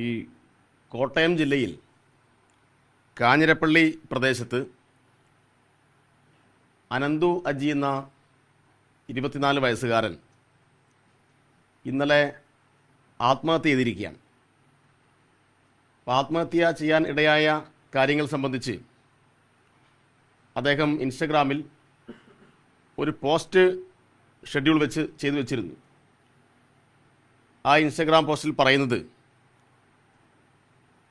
ഈ കോട്ടയം ജില്ലയിൽ കാഞ്ഞിരപ്പള്ളി പ്രദേശത്ത് അനന്തു അജി എന്ന 24 വയസ്സുകാരൻ ഇന്നലെ ആത്മഹത്യ ചെയ്തിരിക്കുകയാണ്. ആത്മഹത്യ ചെയ്യാൻ ഇടയായ കാര്യങ്ങൾ സംബന്ധിച്ച് അദ്ദേഹം ഇൻസ്റ്റഗ്രാമിൽ ഒരു പോസ്റ്റ് ഷെഡ്യൂൾ ചെയ്തു വെച്ചിരുന്നു. ആ ഇൻസ്റ്റഗ്രാം പോസ്റ്റിൽ പറയുന്നത്,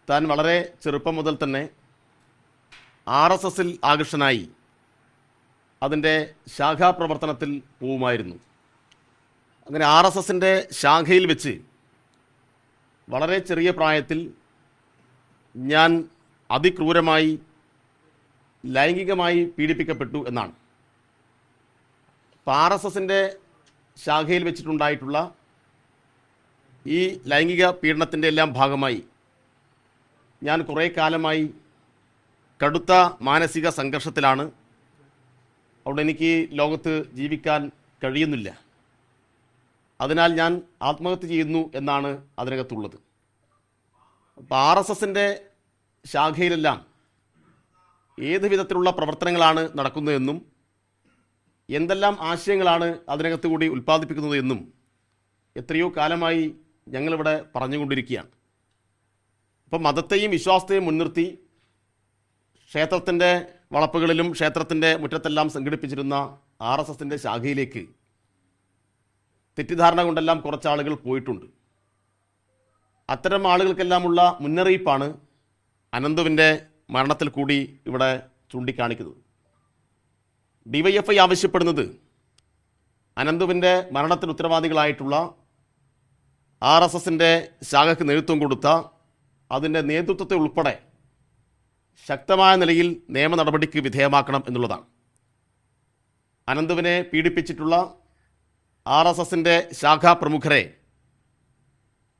താൻ വളരെ ചെറുപ്പം മുതൽ തന്നെ RSSൽ ആകർഷനായി അതിൻ്റെ ശാഖാപ്രവർത്തനത്തിൽ പോവുമായിരുന്നു. അങ്ങനെ RSSൻ്റെ ശാഖയിൽ വെച്ച് വളരെ ചെറിയ പ്രായത്തിൽ ഞാൻ അതിക്രൂരമായി ലൈംഗികമായി പീഡിപ്പിക്കപ്പെട്ടു എന്നാണ്. അപ്പോൾ RSSൻ്റെ ശാഖയിൽ വെച്ചിട്ടുണ്ടായിട്ടുള്ള ഈ ലൈംഗിക പീഡനത്തിൻ്റെ എല്ലാം ഭാഗമായി ഞാൻ കുറേ കാലമായി കടുത്ത മാനസിക സംഘർഷത്തിലാണ്. അവിടെ എനിക്ക് ലോകത്ത് ജീവിക്കാൻ കഴിയുന്നില്ല. അതിനാൽ ഞാൻ ആത്മഹത്യ ചെയ്യുന്നു എന്നാണ് അതിനകത്തുള്ളത്. അപ്പോൾ RSSൻ്റെ ശാഖയിലെല്ലാം ഏത് വിധത്തിലുള്ള പ്രവർത്തനങ്ങളാണ് നടക്കുന്നതെന്നും എന്തെല്ലാം ആശയങ്ങളാണ് അതിനകത്ത് കൂടി ഉൽപ്പാദിപ്പിക്കുന്നത് എന്നും എത്രയോ കാലമായി ഞങ്ങളിവിടെ പറഞ്ഞുകൊണ്ടിരിക്കുകയാണ്. അപ്പം മതത്തെയും വിശ്വാസത്തെയും മുൻനിർത്തി ക്ഷേത്രത്തിൻ്റെ വളപ്പുകളിലും ക്ഷേത്രത്തിൻ്റെ മുറ്റത്തെല്ലാം സംഘടിപ്പിച്ചിരുന്ന RSSൻ്റെ ശാഖയിലേക്ക് തെറ്റിദ്ധാരണ കൊണ്ടെല്ലാം കുറച്ചാളുകൾ പോയിട്ടുണ്ട്. അത്തരം ആളുകൾക്കെല്ലാമുള്ള മുന്നറിയിപ്പാണ് അനന്തുവിൻ്റെ മരണത്തിൽ കൂടി ഇവിടെ ചൂണ്ടിക്കാണിക്കുന്നത്. DYFI ആവശ്യപ്പെടുന്നത് അനന്തുവിൻ്റെ മരണത്തിന് ഉത്തരവാദികളായിട്ടുള്ള RSSൻ്റെ ശാഖയ്ക്ക് നേതൃത്വം കൊടുത്ത അതിൻ്റെ നേതൃത്വത്തെ ഉൾപ്പെടെ ശക്തമായ നിലയിൽ നിയമ നടപടിക്ക് വിധേയമാക്കണം എന്നുള്ളതാണ്. അനന്തുവിനെ പീഡിപ്പിച്ചിട്ടുള്ള RSSൻ്റെ ശാഖാ പ്രമുഖരെ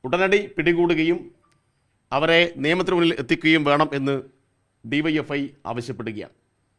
ഉടനടി പിടികൂടുകയും അവരെ നിയമത്തിന് മുന്നിൽ എത്തിക്കുകയും വേണം എന്ന് DYFI ആവശ്യപ്പെടുകയാണ്.